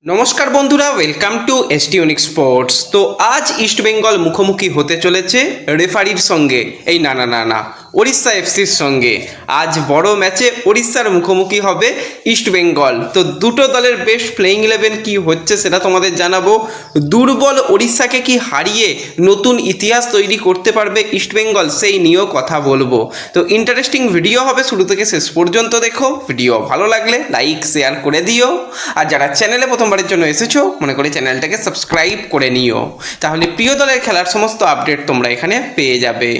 নমস্কার বন্ধুরা, welcome to ST unique sports. তো আজ ইস্টবেঙ্গল মুখোমুখি হতে চলেছে রেফারির সঙ্গে, এই না ওড়িশা এফসির সঙ্গে। আজ বড় ম্যাচে ওড়িশার মুখোমুখি হবে ইস্টবেঙ্গল। তো দুটো দলের বেস্ট প্লেইং 11 কি হচ্ছে সেটা তোমাদের জানাবো। দুর্বল ওড়িশাকে কি হারিয়ে নতুন ইতিহাস তৈরি করতে পারবে ইস্টবেঙ্গল, সেই নিয়েও কথা বলবো। তো ইন্টারেস্টিং ভিডিও হবে, শুরু থেকে শেষ পর্যন্ত দেখো। ভিডিও ভালো লাগলে লাইক শেয়ার করে দিও, আর যারা চ্যানেলে প্রথমবারের জন্য এসেছো মনে করে চ্যানেলটাকে সাবস্ক্রাইব করে নিও, তাহলে প্রিয় দলের খেলার সমস্ত আপডেট তোমরা এখানে পেয়ে যাবে।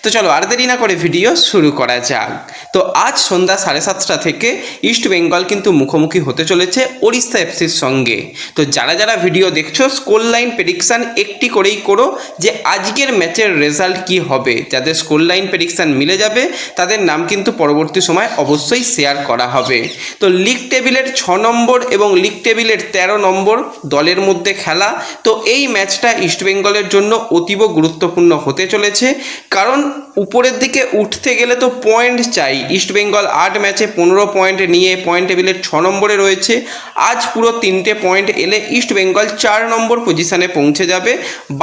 তো চলো আর দেরি না করে ভিডিও শুরু করা যাক। তো আজ সন্ধ্যা 7:30 থেকে ইস্টবেঙ্গল কিন্তু মুখোমুখি হতে চলেছে ওড়িশা এফসির সঙ্গে। তো যারা যারা ভিডিও দেখছো স্কোর লাইন প্রেডিকশান একটি করেই করো, যে আজকের ম্যাচের রেজাল্ট কি হবে। যাদের স্কোর লাইন প্রেডিকশান মিলে যাবে তাদের নাম কিন্তু পরবর্তী সময় অবশ্যই শেয়ার করা হবে। তো লিগ টেবিলের 6 নম্বর এবং লিগ টেবিলের 13 নম্বর দলের মধ্যে খেলা। তো এই ম্যাচটা ইস্টবেঙ্গলের জন্য অতীব গুরুত্বপূর্ণ হতে চলেছে, কারণ উপরের দিকে উঠতে গেলে তো পয়েন্ট চাই। ইস্টবেঙ্গল 8 ম্যাচে 15 পয়েন্ট নিয়ে পয়েন্ট টেবিলের 6 নম্বরে রয়েছে। আজ পুরো 3টে পয়েন্ট এলে ইস্টবেঙ্গল 4 নম্বর পজিশানে পৌঁছে যাবে।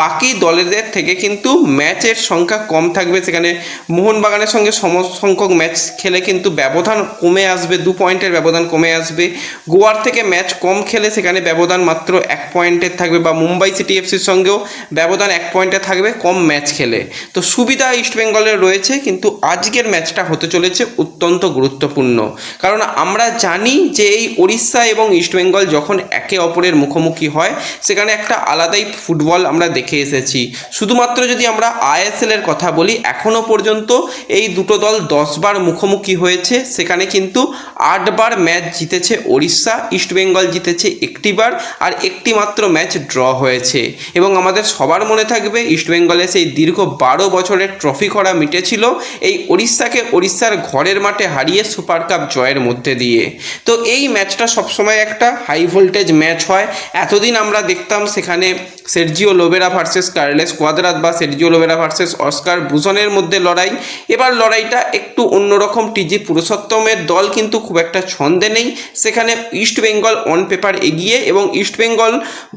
বাকি দলেদের থেকে কিন্তু ম্যাচের সংখ্যা কম থাকবে। সেখানে মোহনবাগানের সঙ্গে সমসংখ্যক ম্যাচ খেলে কিন্তু ব্যবধান কমে আসবে, 2 পয়েন্টের ব্যবধান কমে আসবে। গোয়ার থেকে ম্যাচ কম খেলে সেখানে ব্যবধান মাত্র 1 পয়েন্টের থাকবে, বা মুম্বাই সিটি এফসির সঙ্গেও ব্যবধান 1 পয়েন্টে থাকবে কম ম্যাচ খেলে। তো সুবিধা ইস্টবেঙ্গলের রয়েছে, কিন্তু আজকের ম্যাচটা হতে চলেছে অত্যন্ত গুরুত্বপূর্ণ। কারণ আমরা জানি যে এই ওড়িশা এবং ইস্টবেঙ্গল যখন একে অপরের মুখোমুখি হয় সেখানে একটা আলাদাই ফুটবল আমরা দেখে এসেছি। শুধুমাত্র যদি আমরা আইএসএল এর কথা বলি, এখনও পর্যন্ত এই দুটো দল 10 বার মুখোমুখি হয়েছে। সেখানে কিন্তু 8 বার ম্যাচ জিতেছে ওড়িশা, ইস্টবেঙ্গল জিতেছে একটি বার, আর একটি মাত্র ম্যাচ ড্র হয়েছে। এবং আমাদের সবার মনে থাকবে ইস্টবেঙ্গলের সেই দীর্ঘ 12 বছরের ট্রফি খরা মিটেছিল এই ওড়িশাকে ওড়িশার ঘরের মাঠে হারিয়ে সুপার কাপ জয়ের মধ্যে দিয়ে। তো এই ম্যাচটা সবসময় একটা হাই ভোল্টেজ ম্যাচ হয়। এতদিন আমরা দেখতাম সেখানে Sergio Lobera versus Carles Cuadrat, বা সের্জিও লোবেরা ভার্সেস অস্কার বুজনের মধ্যে লড়াই। এবার লড়াইটা একটু অন্যরকম। টিজি পুরুষোত্তমের দল কিন্তু খুব একটা ছন্দে নেই। সেখানে ইস্টবেঙ্গল অন পেপার এগিয়ে, এবং ইস্টবেঙ্গল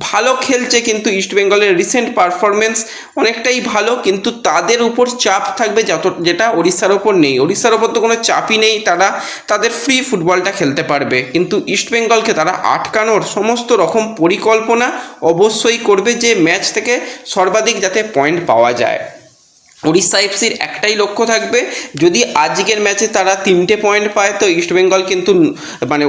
ভালো খেলছে, কিন্তু ইস্টবেঙ্গলের রিসেন্ট পারফরমেন্স অনেকটাই ভালো, কিন্তু তাদের উপর চাপ থাকবে যেটা ওড়িশার ওপর নেই। ওড়িশার ওপর তো কোনো চাপই নেই, তারা তাদের ফ্রি ফুটবলটা খেলতে পারবে, কিন্তু ইস্টবেঙ্গলকে তারা আটকানোর সমস্ত রকম পরিকল্পনা অবশ্যই করবে, যে ম্যাচ থেকে সর্বাধিক যাতে পয়েন্ট পাওয়া যায়। ওড়িশা এফসির একটাই লক্ষ্য থাকবে, যদি আজকের ম্যাচে তারা 3টে পয়েন্ট পায় তো ইস্টবেঙ্গল কিন্তু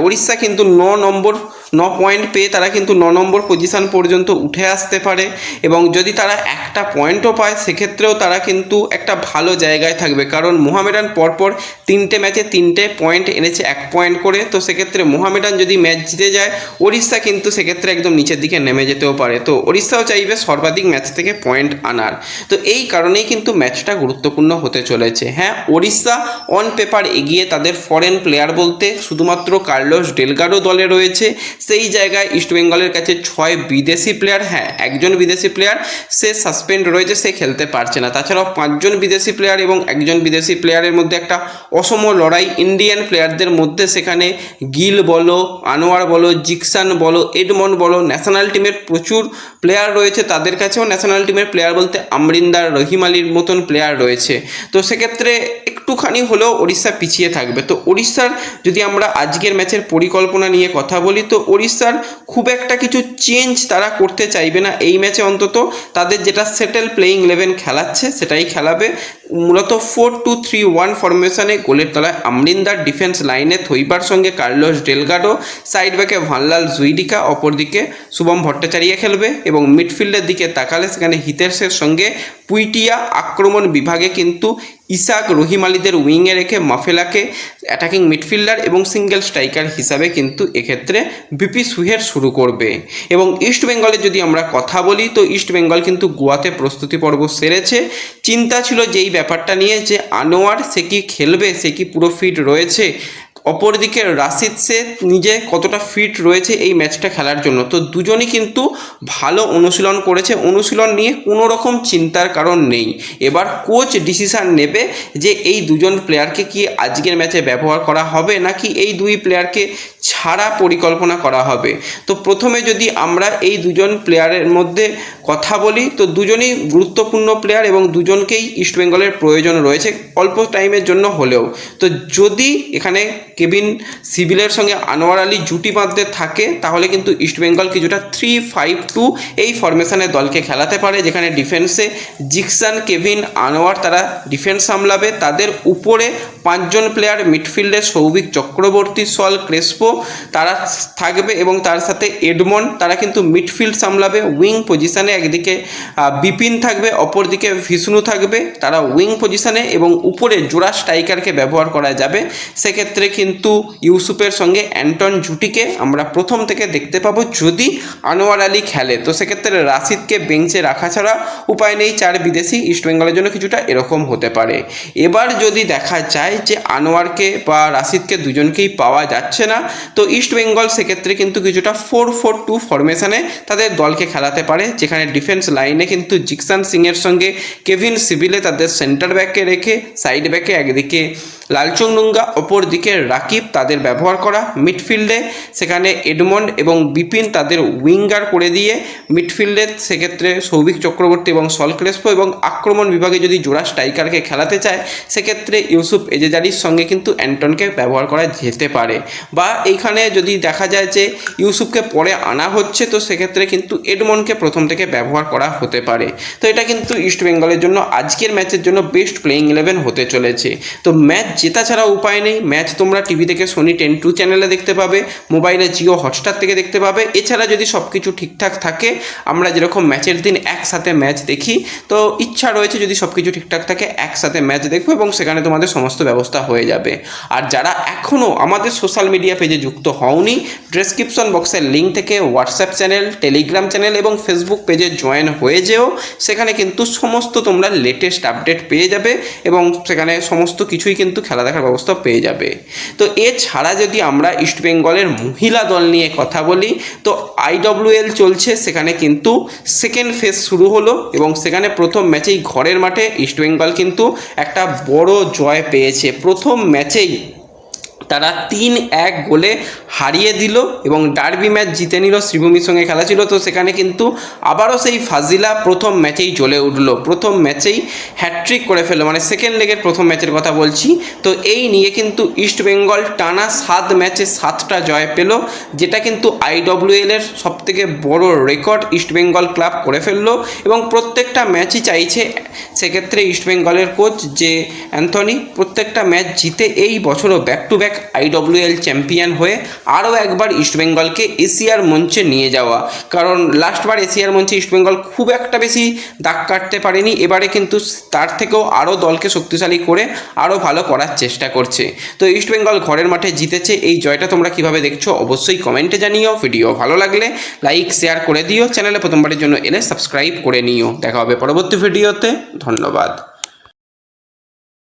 ওড়িশা কিন্তু 9 পয়েন্ট পেয়ে তারা কিন্তু 9 নম্বর পজিশান পর্যন্ত উঠে আসতে পারে। এবং যদি তারা একটা পয়েন্টও পায় সেক্ষেত্রেও তারা কিন্তু একটা ভালো জায়গায় থাকবে, কারণ মোহামেডান পরপর 3টে ম্যাচে 3টে পয়েন্ট এনেছে 1 পয়েন্ট করে। তো সেক্ষেত্রে মোহামেডান যদি ম্যাচ জিতে যায়, ওড়িশা কিন্তু সেক্ষেত্রে একদম নিচের দিকে নেমে যেতেও পারে। তো ওড়িশাও চাইবে সর্বাধিক ম্যাচ থেকে পয়েন্ট আনার। তো এই কারণেই কিন্তু ম্যাচটা গুরুত্বপূর্ণ হতে চলেছে। হ্যাঁ, ওড়িশা অন পেপার এগিয়ে, তাদের ফরেন প্লেয়ার বলতে শুধুমাত্র কার্লোস ডেলগাডো দলে রয়েছে। সেই জায়গায় ইস্টবেঙ্গলের কাছে 6 বিদেশি প্লেয়ার। হ্যাঁ, একজন বিদেশি প্লেয়ার সে সাসপেন্ড রয়েছে, সে খেলতে পারছে না। তাছাড়াও 5 জন বিদেশি প্লেয়ার এবং একজন বিদেশি প্লেয়ারের মধ্যে একটা অসম লড়াই ইন্ডিয়ান প্লেয়ারদের মধ্যে। সেখানে গিল বলো, আনোয়ার বলো, জিকসান বলো, এডমন্ড বলো, ন্যাশনাল টিমের প্রচুর প্লেয়ার রয়েছে তাদের কাছেও। ন্যাশনাল টিমের প্লেয়ার বলতে আমরিন্দার, রহিম আলীর মতন প্লেয়ার রয়েছে। তো সেক্ষেত্রে একটুখানি হলেও ওড়িশা পিছিয়ে থাকবে। তো ওড়িশার যদি আমরা আজকের ম্যাচের পরিকল্পনা নিয়ে কথা বলি, তো ওড়িশার খুব একটা কিছু চেঞ্জ তারা করতে চাইবে না এই ম্যাচে। অন্তত তাদের যেটা সেটেল প্লেইং 11 খেলাচ্ছে সেটাই খেলাবে। মূলত 4-2-3-1 ফরমেশনে গোলের তলায় আমরিন্দার, ডিফেন্স লাইনে থইবার সঙ্গে কার্লোস ডেলগাডো, সাইড ব্যাকে ভানলাল জুইডিকা, অপরদিকে শুভম ভট্টাচার্য খেলবে। এবং মিডফিল্ডের দিকে তাকালে সেখানে হিতেশের সঙ্গে পুইটিয়া, আক্রমণ বিভাগে কিন্তু ইসাক, রহিম আলীদের উইংয়ে রেখে মাফেলাকে অ্যাটাকিং মিডফিল্ডার এবং সিঙ্গেল স্ট্রাইকার হিসাবে কিন্তু এক্ষেত্রে বিপি সুহের শুরু করবে। এবং ইস্টবেঙ্গলের যদি আমরা কথা বলি, তো ইস্টবেঙ্গল কিন্তু গোয়াতে প্রস্তুতি পর্ব সেরেছে। চিন্তা ছিল যেই ব্যাপারটা নিয়ে, যে আনোয়ার সে কি খেলবে, সে কি পুরো ফিট রয়েছে। অপরদিকে রাশিদ সে নিজে কতটা ফিট রয়েছে এই ম্যাচটা খেলার জন্য। তো দুজনই কিন্তু ভালো অনুশীলন করেছে, অনুশীলন নিয়ে কোনো রকম চিন্তার কারণ নেই। এবার কোচ ডিসিশান নেবে যে এই দুজন প্লেয়ারকে কি আজকের ম্যাচে ব্যবহার করা হবে নাকি এই দুই প্লেয়ারকে ছাড়া পরিকল্পনা করা হবে। তো প্রথমে যদি আমরা এই দুজন প্লেয়ারের মধ্যে কথা বলি, তো দুজনই গুরুত্বপূর্ণ প্লেয়ার এবং দুজনকেই ইস্টবেঙ্গলের প্রয়োজন রয়েছে অল্প টাইমের জন্য হলেও। তো যদি এখানে কেভিন সিভিলের সঙ্গে আনোয়ার আলী জুটি বাঁধতে থাকে তাহলে কিন্তু ইস্টবেঙ্গল কিছুটা 3-5-2 এই ফরমেশনে দলকে খেলাতে পারে, যেখানে ডিফেন্সে জিকসান, কেভিন, আনোয়ার তারা ডিফেন্স সামলাবে। তাদের উপরে 5 জন প্লেয়ার, মিডফিল্ডে সৌভিক চক্রবর্তী, সল ক্রেসপো তারা থাকবে এবং তার সাথে এডমন্ড তারা কিন্তু মিডফিল্ড সামলাবে। উইং পজিশানে একদিকে বিপিন থাকবে, অপরদিকে ভিষ্ণু থাকবে, তারা উইং পজিশানে এবং উপরে জোড়া স্ট্রাইকারকে ব্যবহার করা যাবে। সেক্ষেত্রে কিন্তু ইউসুফের সঙ্গে অ্যান্টন জুটিকে আমরা প্রথম থেকে দেখতে পাবো যদি আনোয়ার আলী খেলে। তো সেক্ষেত্রে রাশিদকে বেঞ্চে রাখা ছাড়া উপায় নেই, 4 বিদেশি ইস্টবেঙ্গলের জন্য কিছুটা এরকম হতে পারে। এবার যদি দেখা যায় যে আনোয়ারকে বা রাশিদকে দুজনকেই পাওয়া যাচ্ছে না, তো ইস্টবেঙ্গল সেক্ষেত্রে কিন্তু কিছুটা 4-4-2 ফরমেশনে তাদের দলকে খেলাতে পারে, যেখানে ডিফেন্স লাইনে কিন্তু জিকসান সিংয়ের সঙ্গে কেভিন সিভিলে তাদের সেন্টার ব্যাককে রেখে সাইড ব্যাকে একদিকে লালচুংডুঙ্গা, অপরদিকে রাকিব তাদের ব্যবহার করা। মিডফিল্ডে সেখানে এডমন্ড এবং বিপিন তাদের উইঙ্গার করে দিয়ে মিডফিল্ডে সেক্ষেত্রে সৌভিক চক্রবর্তী এবং সল ক্রেসপো, এবং আক্রমণ বিভাগে যদি জোড়া স্ট্রাইকারকে খেলাতে চায় সেক্ষেত্রে ইউসুফ এজেজারির সঙ্গে কিন্তু অ্যান্টনকে ব্যবহার করা যেতে পারে। বা এইখানে যদি দেখা যায় যে ইউসুফকে পরে আনা হচ্ছে তো সেক্ষেত্রে কিন্তু এডমন্ডকে প্রথম থেকে ব্যবহার করা হতে পারে। তো এটা কিন্তু ইস্টবেঙ্গলের জন্য আজকের ম্যাচের জন্য বেস্ট প্লেয়িং 11 হতে চলেছে। তো ম্যাচ জেতা ছাড়া উপায় নেই। ম্যাচ তোমরা টিভি থেকে সোনি 10-2 চ্যানেলে দেখতে পাবে, মোবাইলে জিও হটস্টার থেকে দেখতে পাবে। এছাড়া যদি সব কিছু ঠিকঠাক থাকে, আমরা যেরকম ম্যাচের দিন একসাথে ম্যাচ দেখি, তো ইচ্ছা রয়েছে যদি সব কিছু ঠিকঠাক থাকে একসাথে ম্যাচ দেখবো এবং সেখানে তোমাদের সমস্ত ব্যবস্থা হয়ে যাবে। আর যারা এখনও আমাদের সোশ্যাল মিডিয়া পেজে যুক্ত হওনি, ডেসক্রিপশন বক্সের লিঙ্ক থেকে হোয়াটসঅ্যাপ চ্যানেল, টেলিগ্রাম চ্যানেল এবং ফেসবুক পেজে জয়েন হয়ে যেও। সেখানে কিন্তু সমস্ত তোমরা লেটেস্ট আপডেট পেয়ে যাবে এবং সেখানে সমস্ত কিছুই কিন্তু খেলা দেখার ব্যবস্থা পেয়ে যাবে। তো এছাড়া যদি আমরা ইস্টবেঙ্গলের মহিলা দল নিয়ে কথা বলি, তো IWL চলছে, সেখানে কিন্তু সেকেন্ড ফেজ শুরু হলো এবং সেখানে প্রথম ম্যাচেই ঘরের মাঠে ইস্টবেঙ্গল কিন্তু একটা বড় জয় পেয়েছে। প্রথম ম্যাচেই তারা 3-1 গোলে হারিয়ে দিল এবং ডার্বি ম্যাচ জিতে নিল। শ্রীভূমির সঙ্গে খেলা ছিল, তো সেখানে কিন্তু আবারও সেই ফাজিলা প্রথম ম্যাচেই জ্বলে উঠল, প্রথম ম্যাচেই হ্যাটট্রিক করে ফেললো, মানে সেকেন্ড লেগের প্রথম ম্যাচের কথা বলছি। তো এই নিয়ে কিন্তু ইস্টবেঙ্গল টানা 7 ম্যাচে 7টা জয় পেল, যেটা কিন্তু IWL এর সবথেকে বড় রেকর্ড ইস্টবেঙ্গল ক্লাব করে ফেললো। এবং প্রত্যেকটা ম্যাচই চাইছে সেক্ষেত্রে ইস্টবেঙ্গলের কোচ যে অ্যান্থনি প্রত্যেকটা ম্যাচ জিতে এই বছরও back to back IWL champion হয়ে আরও একবার ইস্টবেঙ্গলকে এশিয়ার মঞ্চে নিয়ে যাওয়া। কারণ লাস্টবার এশিয়ার মঞ্চে ইস্টবেঙ্গল খুব একটা বেশি দাগ কাটতে পারেনি, এবারে কিন্তু তার থেকেও আরও দলকে শক্তিশালী করে আরও ভালো করার চেষ্টা করছে। তো ইস্টবেঙ্গল ঘরের মাঠে জিতেছে, এই জয়টা তোমরা কিভাবে দেখছো অবশ্যই কমেন্টে জানিও। ভিডিও ভালো লাগলে লাইক শেয়ার করে দিও, চ্যানেলে প্রথমবারের জন্য এলে সাবস্ক্রাইব করে নিও। দেখা হবে পরবর্তী ভিডিওতে, ধন্যবাদ।